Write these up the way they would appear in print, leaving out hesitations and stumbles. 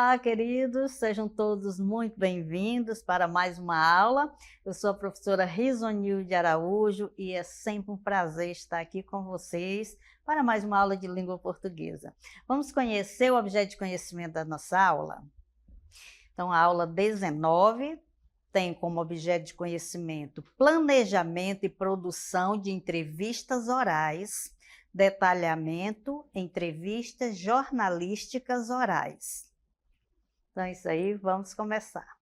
Olá, queridos, sejam todos muito bem-vindos para mais uma aula. Eu sou a professora Risonilde Araújo e é sempre um prazer estar aqui com vocês para mais uma aula de língua portuguesa. Vamos conhecer o objeto de conhecimento da nossa aula? Então, a aula 19 tem como objeto de conhecimento planejamento e produção de entrevistas orais, detalhamento, entrevistas jornalísticas orais. Então, é isso aí, vamos começar.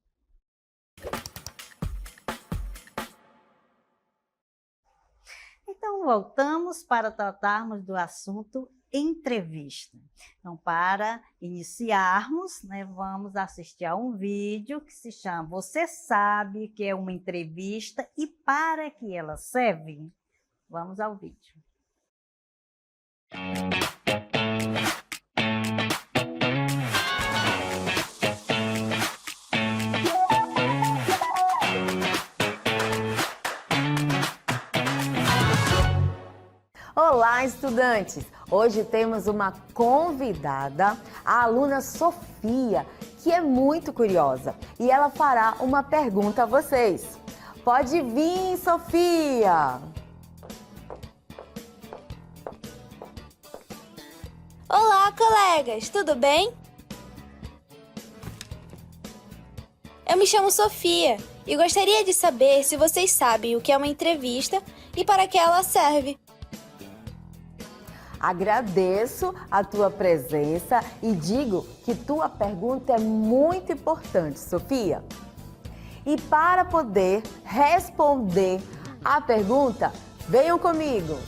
Então, voltamos para tratarmos do assunto entrevista. Então, para iniciarmos, vamos assistir a um vídeo que se chama Você Sabe que é uma Entrevista e para que ela serve? Vamos ao vídeo. Olá, estudantes! Hoje temos uma convidada, a aluna Sofia, que é muito curiosa e ela fará uma pergunta a vocês. Pode vir, Sofia! Olá, colegas! Tudo bem? Eu me chamo Sofia e gostaria de saber se vocês sabem o que é uma entrevista e para que ela serve. Agradeço a tua presença e digo que tua pergunta é muito importante, Sofia. E para poder responder a pergunta, venham comigo.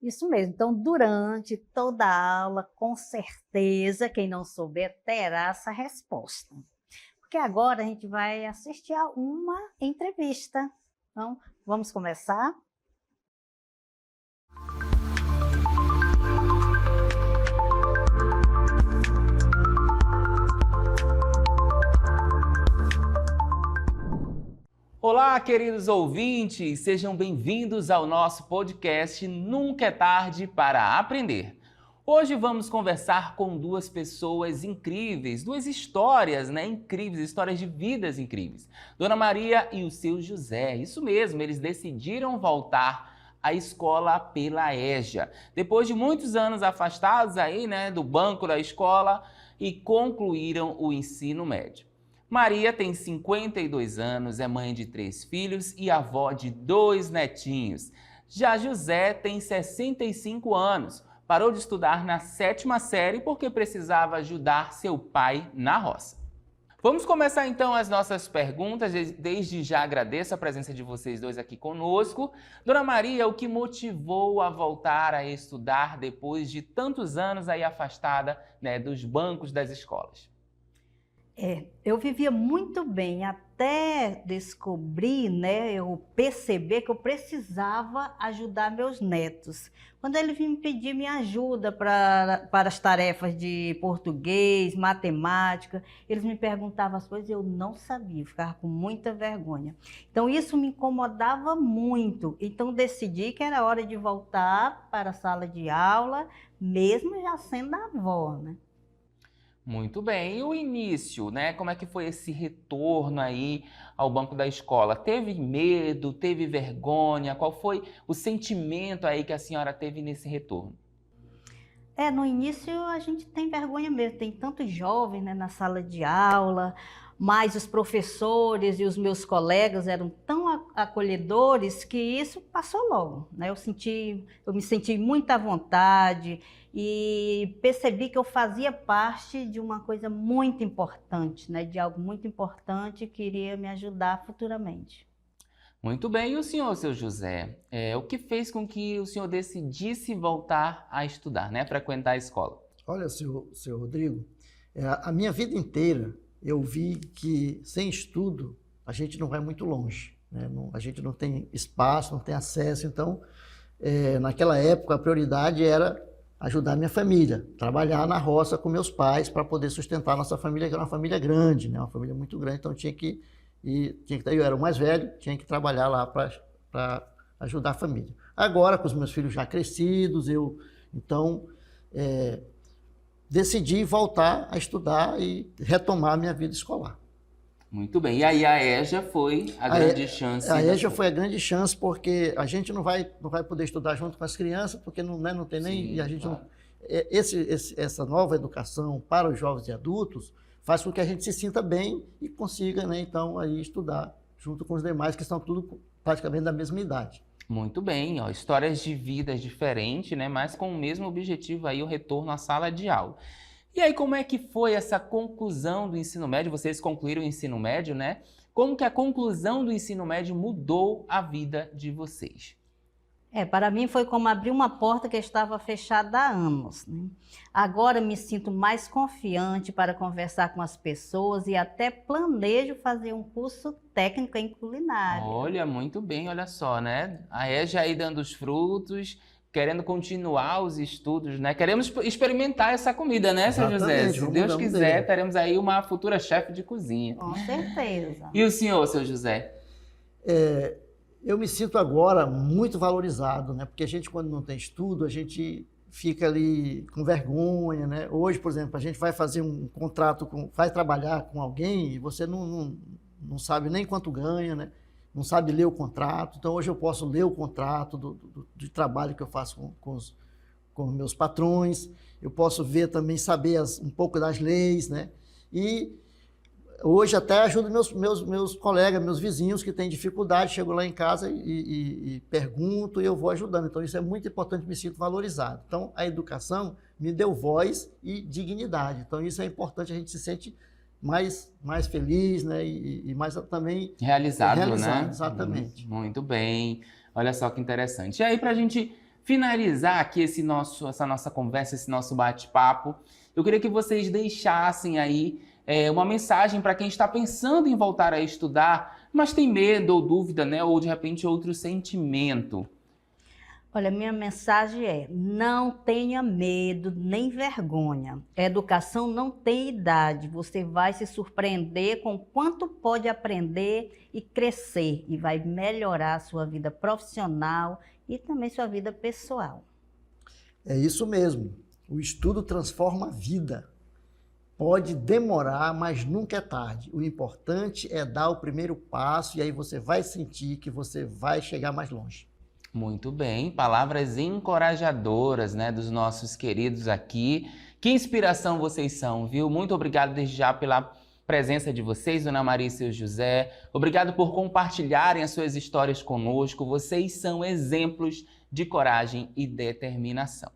Isso mesmo, então durante toda a aula, com certeza, quem não souber terá essa resposta. Porque agora a gente vai assistir a uma entrevista. Então, vamos começar? Olá, queridos ouvintes, sejam bem-vindos ao nosso podcast Nunca é Tarde para Aprender. Hoje vamos conversar com duas pessoas incríveis, duas histórias, incríveis, histórias de vidas incríveis. Dona Maria e o seu José, isso mesmo, eles decidiram voltar à escola pela EJA. Depois de muitos anos afastados aí, do banco da escola e concluíram o ensino médio. Maria tem 52 anos, é mãe de 3 filhos e avó de 2 netinhos. Já José tem 65 anos, parou de estudar na 7ª série porque precisava ajudar seu pai na roça. Vamos começar então as nossas perguntas, desde já agradeço a presença de vocês dois aqui conosco. Dona Maria, o que motivou a voltar a estudar depois de tantos anos aí afastada dos bancos das escolas? Eu vivia muito bem até descobrir, eu perceber que eu precisava ajudar meus netos. Quando eles vinham me pedir minha ajuda para as tarefas de português, matemática, eles me perguntavam as coisas e eu não sabia, ficava com muita vergonha. Então isso me incomodava muito, então decidi que era hora de voltar para a sala de aula, mesmo já sendo avó, Muito bem, e o início, Como é que foi esse retorno aí ao banco da escola? Teve medo, teve vergonha? Qual foi o sentimento aí que a senhora teve nesse retorno? No início a gente tem vergonha mesmo, tem tantos jovens, na sala de aula, mas os professores e os meus colegas eram tão acolhedores que isso passou logo, Eu me senti muito à vontade e percebi que eu fazia parte de uma coisa muito importante, de algo muito importante que iria me ajudar futuramente. Muito bem, e o senhor, seu José, o que fez com que o senhor decidisse voltar a estudar, frequentar a escola? Olha, seu Rodrigo, a minha vida inteira eu vi que sem estudo a gente não vai muito longe, a gente não tem espaço, não tem acesso, então naquela época a prioridade era ajudar minha família, trabalhar na roça com meus pais para poder sustentar a nossa família, que era uma família grande, né? Uma família muito grande, então eu era o mais velho, tinha que trabalhar lá para ajudar a família. Agora, com os meus filhos já crescidos, então decidi voltar a estudar e retomar a minha vida escolar. Muito bem. E aí a EJA foi a grande chance? A EJA foi a grande chance porque a gente não vai poder estudar junto com as crianças, porque não tem nem... Sim, e a gente claro. essa nova educação para os jovens e adultos faz com que a gente se sinta bem e consiga, né, então, aí estudar junto com os demais, que estão tudo praticamente da mesma idade. Muito bem, ó, histórias de vidas diferentes, né, mas com o mesmo objetivo aí, o retorno à sala de aula. E aí, como é que foi essa conclusão do ensino médio? Vocês concluíram o ensino médio, né? Como que a conclusão do ensino médio mudou a vida de vocês? Para mim foi como abrir uma porta que estava fechada há anos, né? Agora me sinto mais confiante para conversar com as pessoas e até planejo fazer um curso técnico em culinária. Olha, muito bem, olha só, né? A EJA aí dando os frutos, querendo continuar os estudos, né? Queremos experimentar essa comida, né, seu José? Exatamente, Se vamos Deus dar uma quiser, ideia. teremos aí uma futura chefe de cozinha. Com certeza. E o senhor, seu José? Eu me sinto agora muito valorizado, né? Porque a gente, quando não tem estudo, a gente fica ali com vergonha, né? Hoje, por exemplo, a gente vai fazer um contrato, vai trabalhar com alguém e você não sabe nem quanto ganha, né? Não sabe ler o contrato. Então, hoje eu posso ler o contrato do trabalho que eu faço com os meus patrões. Eu posso ver também, saber um pouco das leis, né? E hoje até ajudo meus colegas, meus vizinhos que têm dificuldade, chego lá em casa e pergunto e eu vou ajudando. Então isso é muito importante, me sinto valorizado. Então a educação me deu voz e dignidade. Então isso é importante, a gente se sente mais feliz, né? E mais também Realizado, né? Exatamente. Muito bem. Olha só que interessante. E aí, para a gente finalizar aqui essa nossa conversa, esse nosso bate-papo, eu queria que vocês deixassem aí uma mensagem para quem está pensando em voltar a estudar, mas tem medo ou dúvida, né? Ou de repente outro sentimento. Olha, minha mensagem é: não tenha medo nem vergonha. A educação não tem idade. Você vai se surpreender com quanto pode aprender e crescer. E vai melhorar a sua vida profissional e também sua vida pessoal. É isso mesmo. O estudo transforma a vida. Pode demorar, mas nunca é tarde. O importante é dar o primeiro passo e aí você vai sentir que você vai chegar mais longe. Muito bem, palavras encorajadoras, né, dos nossos queridos aqui. Que inspiração vocês são, viu? Muito obrigado desde já pela presença de vocês, Dona Maria e seu José. Obrigado por compartilharem as suas histórias conosco. Vocês são exemplos de coragem e determinação.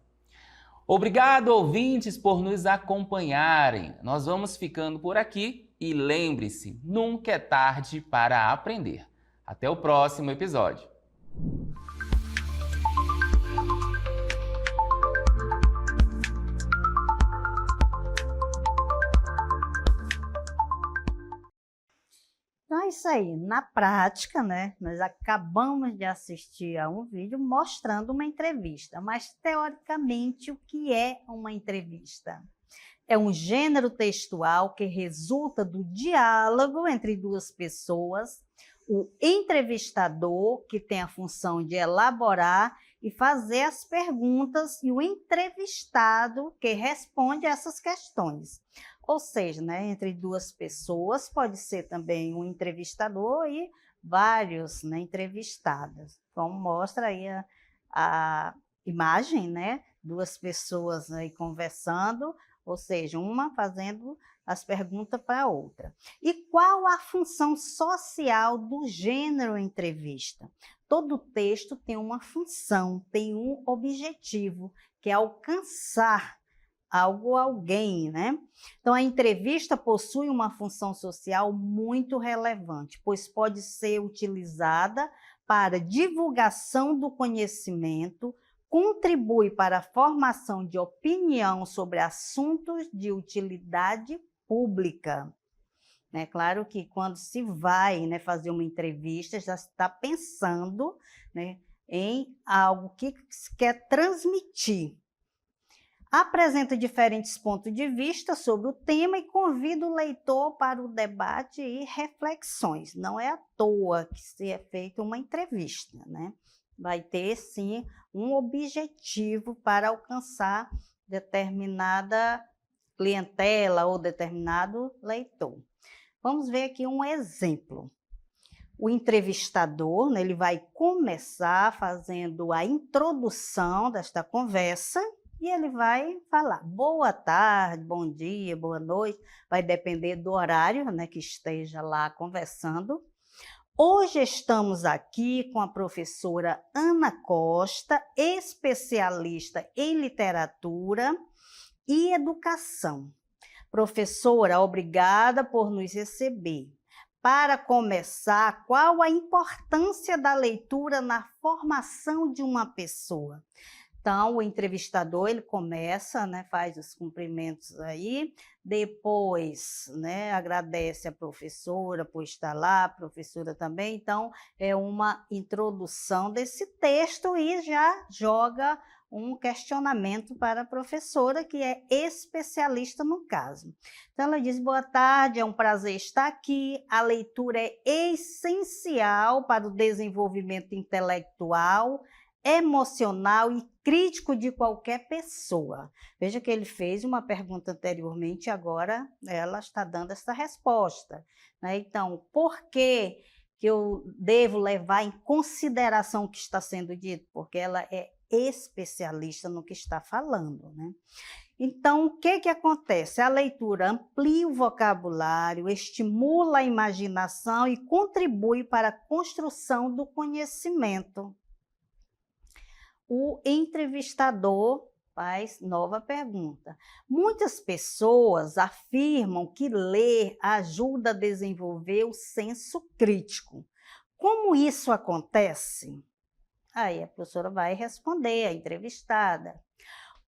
Obrigado, ouvintes, por nos acompanharem. Nós vamos ficando por aqui e lembre-se, nunca é tarde para aprender. Até o próximo episódio. Então é isso aí. Na prática, né, nós acabamos de assistir a um vídeo mostrando uma entrevista, mas teoricamente o que é uma entrevista? É um gênero textual que resulta do diálogo entre duas pessoas, o entrevistador, que tem a função de elaborar e fazer as perguntas, e o entrevistado, que responde a essas questões. Ou seja, né, entre duas pessoas, pode ser também um entrevistador e vários, né, entrevistados. Como mostra aí a imagem, né, duas pessoas aí conversando, ou seja, uma fazendo as perguntas para a outra. E qual a função social do gênero entrevista? Todo texto tem uma função, tem um objetivo, que é alcançar algo ou alguém, né? Então, a entrevista possui uma função social muito relevante, pois pode ser utilizada para divulgação do conhecimento, contribui para a formação de opinião sobre assuntos de utilidade pública. É claro que quando se vai, né, fazer uma entrevista, já está pensando, né, em algo que se quer transmitir. apresenta diferentes pontos de vista sobre o tema e convida o leitor para o debate e reflexões. Não é à toa que se é feita uma entrevista, né? Vai ter, sim, um objetivo para alcançar determinada clientela ou determinado leitor. Vamos ver aqui um exemplo. O entrevistador, né, ele vai começar fazendo a introdução desta conversa e ele vai falar boa tarde, bom dia, boa noite, vai depender do horário, né, que esteja lá conversando. Hoje estamos aqui com a professora Ana Costa, especialista em literatura e educação. Professora, obrigada por nos receber. Para começar, qual a importância da leitura na formação de uma pessoa? Então, o entrevistador, ele começa, né, faz os cumprimentos aí, depois, né, agradece a professora por estar lá, a professora também. Então, é uma introdução desse texto e já joga um questionamento para a professora, que é especialista no caso. Então, ela diz, boa tarde, é um prazer estar aqui. A leitura é essencial para o desenvolvimento intelectual, emocional e crítico de qualquer pessoa. Veja que ele fez uma pergunta anteriormente e agora ela está dando essa resposta, né? Então, por que eu devo levar em consideração o que está sendo dito? Porque ela é especialista no que está falando, né? Então, o que acontece? A leitura amplia o vocabulário, estimula a imaginação e contribui para a construção do conhecimento. O entrevistador faz nova pergunta. Muitas pessoas afirmam que ler ajuda a desenvolver o senso crítico. Como isso acontece? Aí a professora vai responder, a entrevistada.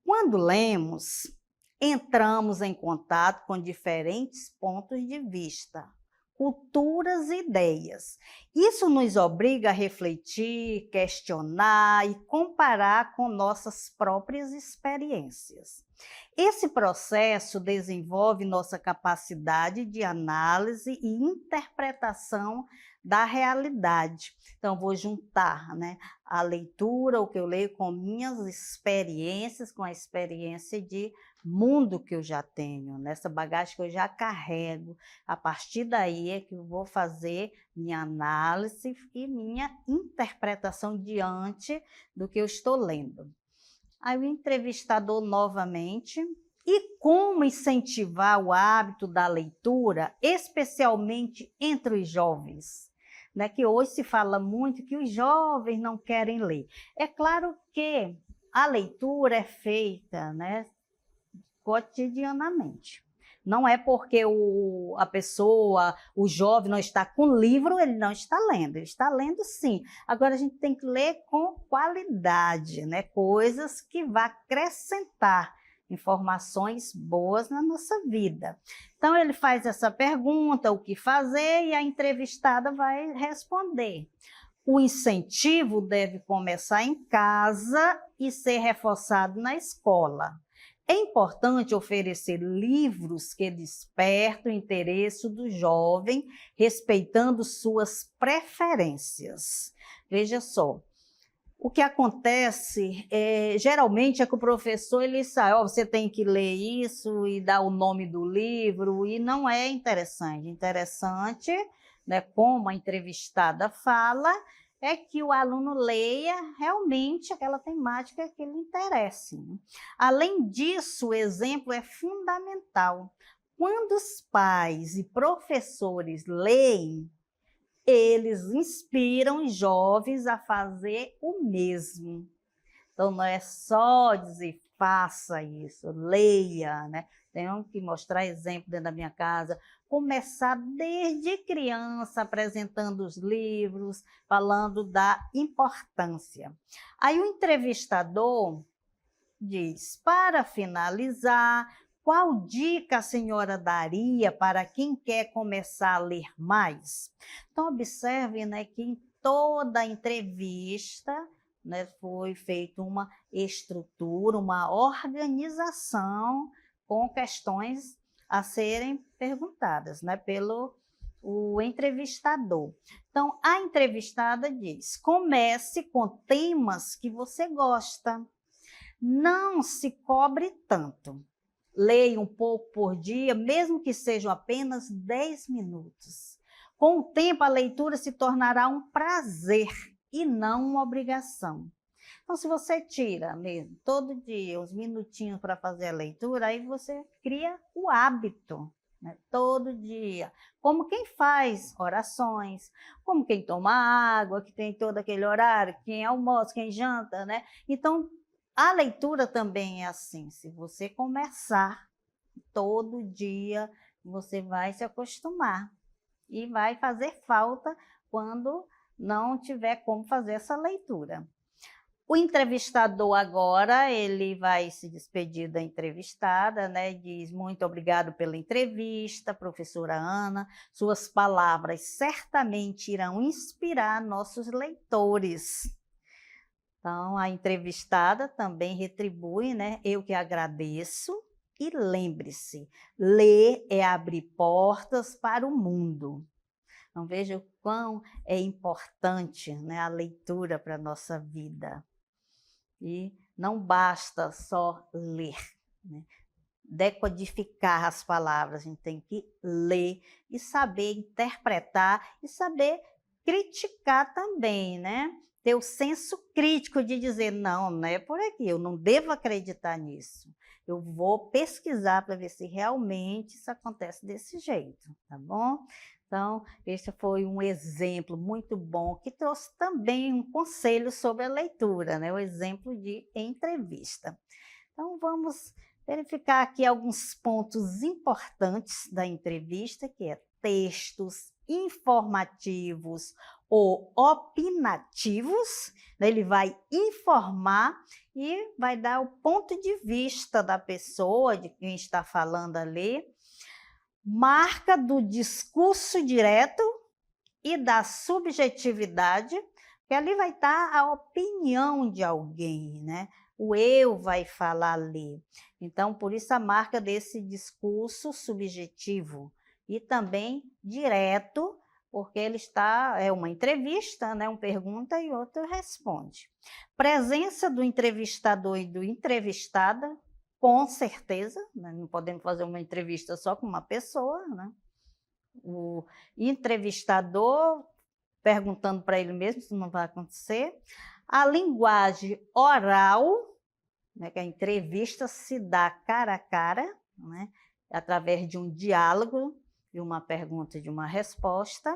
Quando lemos, entramos em contato com diferentes pontos de vista, culturas e ideias. Isso nos obriga a refletir, questionar e comparar com nossas próprias experiências. Esse processo desenvolve nossa capacidade de análise e interpretação da realidade. Então, vou juntar, né, a leitura, o que eu leio, com minhas experiências, com a experiência de mundo que eu já tenho, nessa bagagem que eu já carrego. A partir daí é que eu vou fazer minha análise e minha interpretação diante do que eu estou lendo. Aí o entrevistador novamente. E como incentivar o hábito da leitura, especialmente entre os jovens? Né, que hoje se fala muito que os jovens não querem ler. É claro que a leitura é feita, né, cotidianamente. Não é porque a pessoa, o jovem não está com livro, ele não está lendo. Ele está lendo sim. Agora a gente tem que ler com qualidade, né, coisas que vão acrescentar informações boas na nossa vida. Então, ele faz essa pergunta, o que fazer, e a entrevistada vai responder. O incentivo deve começar em casa e ser reforçado na escola. É importante oferecer livros que despertam o interesse do jovem, respeitando suas preferências. Veja só. O que acontece, geralmente, é que o professor ele sai, você tem que ler isso e dar o nome do livro, e não é interessante. Interessante, né, como a entrevistada fala, é que o aluno leia realmente aquela temática que lhe interessa. Além disso, o exemplo é fundamental. Quando os pais e professores leem, eles inspiram os jovens a fazer o mesmo. Então, não é só dizer, faça isso, leia, né? Tenho que mostrar exemplo dentro da minha casa. Começar desde criança, apresentando os livros, falando da importância. Aí o entrevistador diz, para finalizar, qual dica a senhora daria para quem quer começar a ler mais? Então, observe, né, que em toda entrevista né, foi feita uma estrutura, uma organização com questões a serem perguntadas, né, pelo o entrevistador. Então, a entrevistada diz: comece com temas que você gosta. Não se cobre tanto. Leia um pouco por dia, mesmo que sejam apenas 10 minutos. Com o tempo, a leitura se tornará um prazer e não uma obrigação. Então, se você tira mesmo todo dia uns minutinhos para fazer a leitura, aí você cria o hábito, né? Todo dia. Como quem faz orações, como quem toma água, que tem todo aquele horário, quem almoça, quem janta, né? Então, a leitura também é assim. Se você começar todo dia, você vai se acostumar e vai fazer falta quando não tiver como fazer essa leitura. O entrevistador agora, ele vai se despedir da entrevistada, né? Diz: muito obrigado pela entrevista, professora Ana. Suas palavras certamente irão inspirar nossos leitores. Então, a entrevistada também retribui, né? Eu que agradeço. E lembre-se, ler é abrir portas para o mundo. Então, veja o quão é importante, né, a leitura para a nossa vida. E não basta só ler, né? Decodificar as palavras, a gente tem que ler e saber interpretar e saber criticar também, né? Ter o senso crítico de dizer: não, não é por aqui, eu não devo acreditar nisso. Eu vou pesquisar para ver se realmente isso acontece desse jeito, tá bom? Então, esse foi um exemplo muito bom, que trouxe também um conselho sobre a leitura, né? O exemplo de entrevista. Então, vamos verificar aqui alguns pontos importantes da entrevista, que é textos informativos ou opinativos, né? Ele vai informar e vai dar o ponto de vista da pessoa, de quem está falando ali. Marca do discurso direto e da subjetividade, que ali vai estar a opinião de alguém, né? O eu vai falar ali. Então, por isso a marca desse discurso subjetivo e também direto, porque ele é uma entrevista, né? Um pergunta e outro responde. Presença do entrevistador e do entrevistada, com certeza, né? Não podemos fazer uma entrevista só com uma pessoa, né? O entrevistador perguntando para ele mesmo, isso não vai acontecer. A linguagem oral, né, que a entrevista se dá cara a cara, né, através de um diálogo, de uma pergunta e de uma resposta.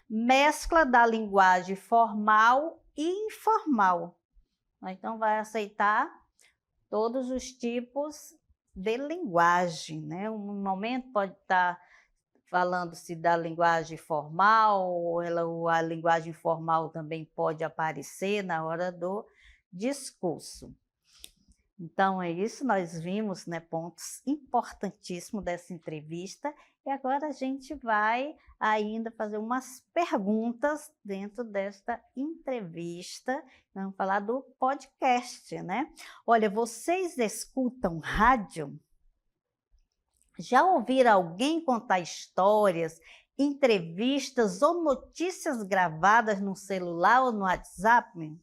Mescla da linguagem formal e informal. Então, vai aceitar todos os tipos de linguagem, né? Um momento pode estar falando-se da linguagem formal, ou a linguagem informal também pode aparecer na hora do discurso. Então, é isso, nós vimos, né, pontos importantíssimos dessa entrevista, e agora a gente vai ainda fazer umas perguntas dentro desta entrevista. Vamos falar do podcast, né? Olha, vocês escutam rádio? Já ouviram alguém contar histórias, entrevistas ou notícias gravadas no celular ou no WhatsApp?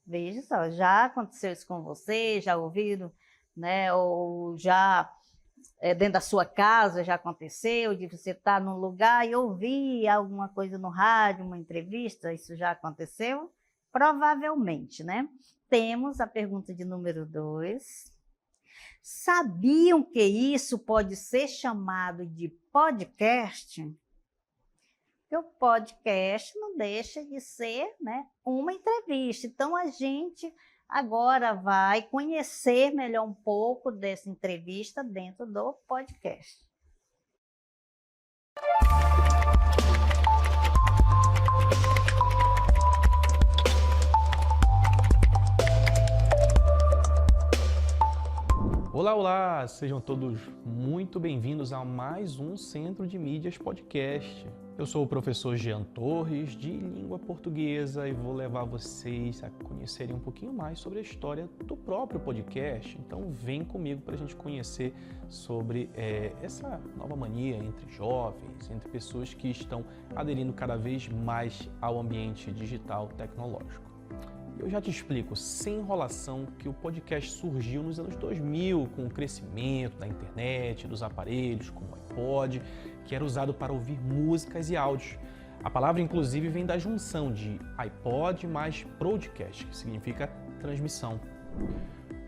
Veja só, já aconteceu isso com você? Já ouviram, né? Ou já dentro da sua casa já aconteceu, de você estar num lugar e ouvir alguma coisa no rádio, uma entrevista? Isso já aconteceu? Provavelmente, né? Temos a pergunta de número 2. Sabiam que isso pode ser chamado de podcast? Porque o podcast não deixa de ser, né, uma entrevista. Então, a gente agora vai conhecer melhor um pouco dessa entrevista dentro do podcast. Olá, olá! Sejam todos muito bem-vindos a mais um Centro de Mídias Podcast. Eu sou o professor Jean Torres, de língua portuguesa, e vou levar vocês a conhecerem um pouquinho mais sobre a história do próprio podcast. Então vem comigo para a gente conhecer sobre essa nova mania entre jovens, entre pessoas que estão aderindo cada vez mais ao ambiente digital tecnológico. Eu já te explico, sem enrolação, que o podcast surgiu nos anos 2000 com o crescimento da internet, dos aparelhos como o iPod, que era usado para ouvir músicas e áudios. A palavra, inclusive, vem da junção de iPod mais broadcast, que significa transmissão.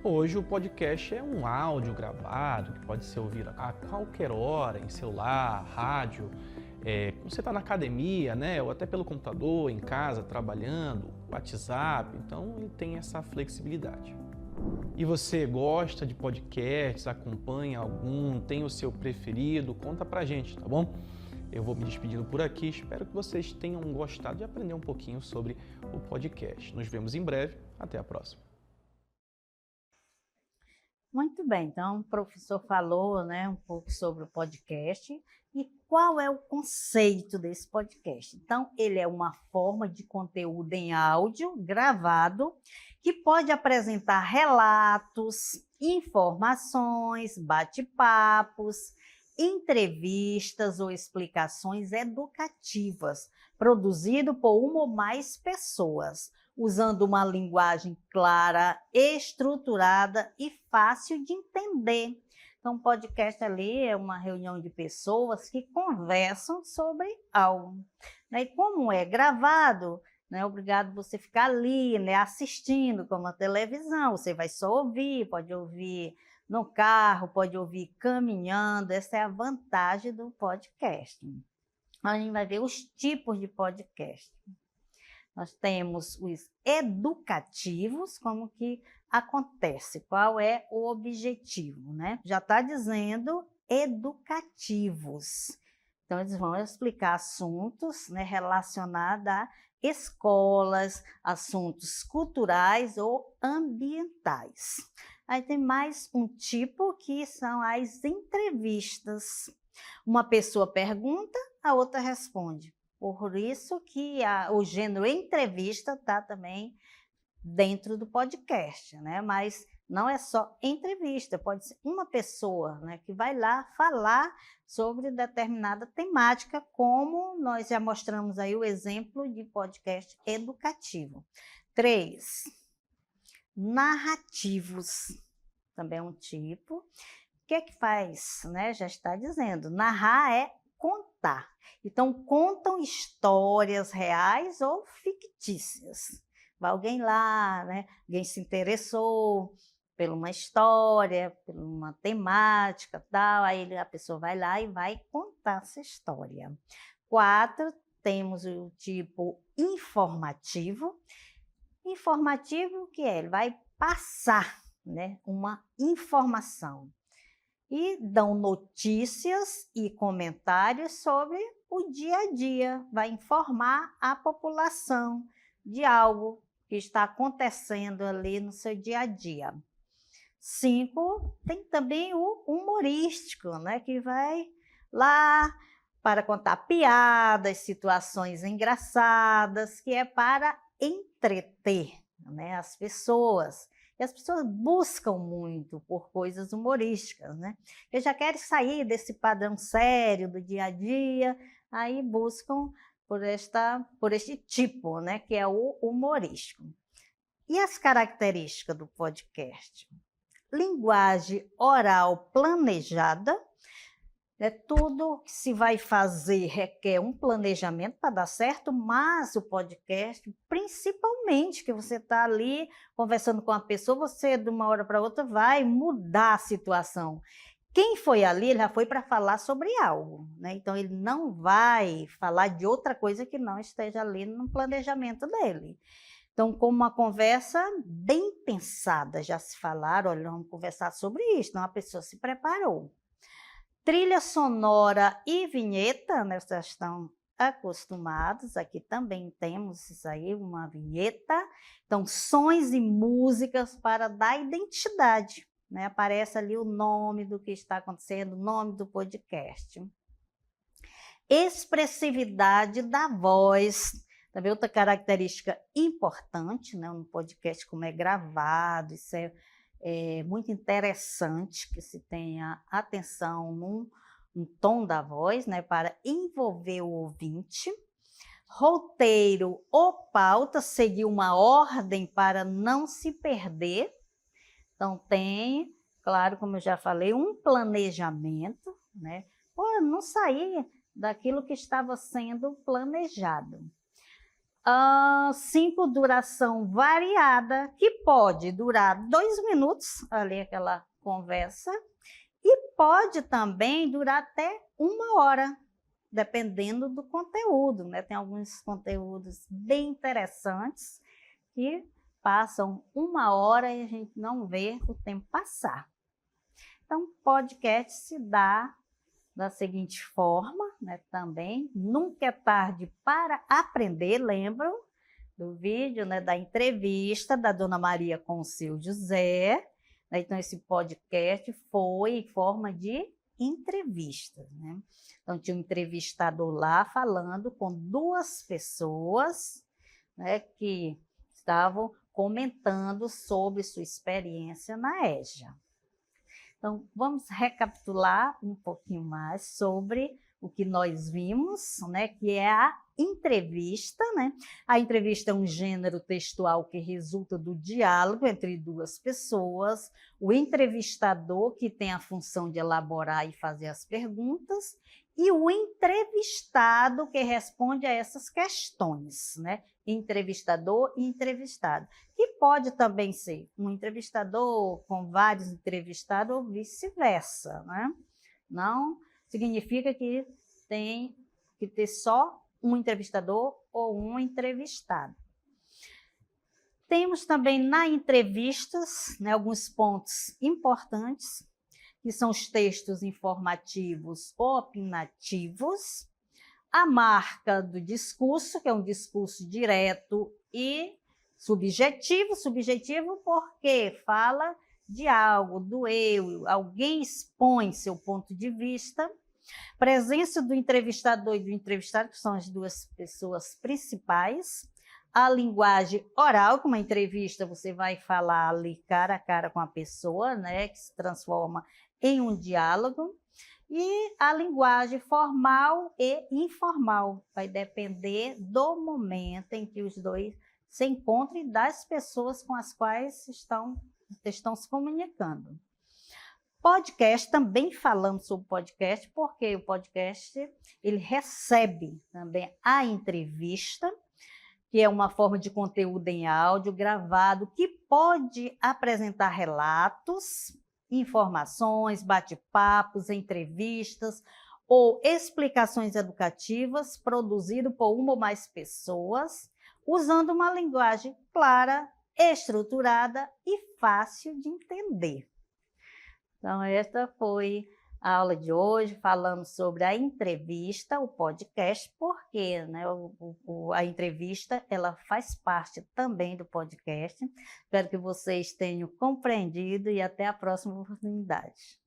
Hoje o podcast é um áudio gravado que pode ser ouvido a qualquer hora, em celular, rádio, quando você está na academia, né? Ou até pelo computador, em casa, trabalhando, WhatsApp, então ele tem essa flexibilidade. E você gosta de podcasts, acompanha algum, tem o seu preferido? Conta pra gente, tá bom? Eu vou me despedindo por aqui, espero que vocês tenham gostado de aprender um pouquinho sobre o podcast. Nos vemos em breve, até a próxima. Muito bem, então o professor falou, né, um pouco sobre o podcast e qual é o conceito desse podcast. Então, ele é uma forma de conteúdo em áudio gravado que pode apresentar relatos, informações, bate-papos, entrevistas ou explicações educativas, produzido por uma ou mais pessoas, usando uma linguagem clara, estruturada e fácil de entender. Então, podcast ali é uma reunião de pessoas que conversam sobre algo. E como é gravado, não é obrigado você ficar ali, né, assistindo como a televisão, você vai só ouvir, pode ouvir no carro, pode ouvir caminhando, essa é a vantagem do podcast. A gente vai ver os tipos de podcast. Nós temos os educativos, como que acontece, qual é o objetivo, né? Já está dizendo educativos. Então, eles vão explicar assuntos, né, relacionados a escolas, assuntos culturais ou ambientais. Aí tem mais um tipo que são as entrevistas. Uma pessoa pergunta, a outra responde. Por isso que o gênero entrevista está também dentro do podcast, né? Mas não é só entrevista, pode ser uma pessoa, né, que vai lá falar sobre determinada temática, como nós já mostramos aí o exemplo de podcast educativo. 3, narrativos, também é um tipo. O que é que faz, né? Já está dizendo, narrar é contar. Então, contam histórias reais ou fictícias. Vai alguém lá, né? Alguém se interessou por uma história, por uma temática, tal, aí a pessoa vai lá e vai contar essa história. 4, temos o tipo informativo. Informativo, o que é? Ele vai passar, né, uma informação. E dão notícias e comentários sobre o dia a dia, vai informar a população de algo que está acontecendo ali no seu dia a dia. 5, tem também o humorístico, né, que vai lá para contar piadas, situações engraçadas, que é para entreter, né, as pessoas. E as pessoas buscam muito por coisas humorísticas, né? Eles já querem sair desse padrão sério do dia a dia, aí buscam por este tipo, né, que é o humorístico. E as características do podcast? Linguagem oral planejada. Tudo que se vai fazer requer um planejamento para dar certo, mas o podcast, principalmente que você está ali conversando com a pessoa, você de uma hora para outra vai mudar a situação. Quem foi ali, ele já foi para falar sobre algo, né? Então ele não vai falar de outra coisa que não esteja ali no planejamento dele. Então, como uma conversa bem pensada, já se falaram, olha, vamos conversar sobre isso, então a pessoa se preparou. Trilha sonora e vinheta, né, vocês estão acostumados, aqui também temos isso aí, uma vinheta. Então, sons e músicas para dar identidade, né? Aparece ali o nome do que está acontecendo, o nome do podcast. expressividade da voz. Também outra característica importante, né, no podcast, como é gravado, isso é muito interessante que se tenha atenção no tom da voz, né, para envolver o ouvinte. Roteiro ou pauta, seguir uma ordem para não se perder. Então tem, claro, como eu já falei, um planejamento, né, para não sair daquilo que estava sendo planejado. 5, duração variada, que pode durar 2 minutos, ali aquela conversa, e pode também durar até 1 hora, dependendo do conteúdo, né? Tem alguns conteúdos bem interessantes que passam 1 hora e a gente não vê o tempo passar. Então, podcast se dá da seguinte forma, né, também, nunca é tarde para aprender, lembram do vídeo, né, da entrevista da Dona Maria com o seu José, né? Então esse podcast foi em forma de entrevista, né? Então tinha um entrevistador lá falando com 2 pessoas, né, que estavam comentando sobre sua experiência na EJA. Então, vamos recapitular um pouquinho mais sobre o que nós vimos, né, que é a entrevista, né? A entrevista é um gênero textual que resulta do diálogo entre 2 pessoas, o entrevistador, que tem a função de elaborar e fazer as perguntas, e o entrevistado, que responde a essas questões, né? Entrevistador e entrevistado, que pode também ser um entrevistador com vários entrevistados ou vice-versa, né? Não significa que tem que ter só um entrevistador ou um entrevistado. Temos também na entrevistas, né, alguns pontos importantes, que são os textos informativos ou opinativos, a marca do discurso, que é um discurso direto e subjetivo. Subjetivo porque fala de algo, do eu, alguém expõe seu ponto de vista. Presença do entrevistador e do entrevistado, que são as 2 pessoas principais. A linguagem oral, como uma entrevista, você vai falar ali cara a cara com a pessoa, né, que se transforma em um diálogo. E a linguagem formal e informal, vai depender do momento em que os 2 se encontram e das pessoas com as quais estão se comunicando. Podcast, também falamos sobre podcast, porque o podcast ele recebe também a entrevista, que é uma forma de conteúdo em áudio gravado, que pode apresentar relatos, informações, bate-papos, entrevistas ou explicações educativas produzido por 1 ou mais pessoas, usando uma linguagem clara, estruturada e fácil de entender. Então, esta foi a aula de hoje, falando sobre a entrevista, o podcast, porque, né, a entrevista ela faz parte também do podcast. Espero que vocês tenham compreendido e até a próxima oportunidade.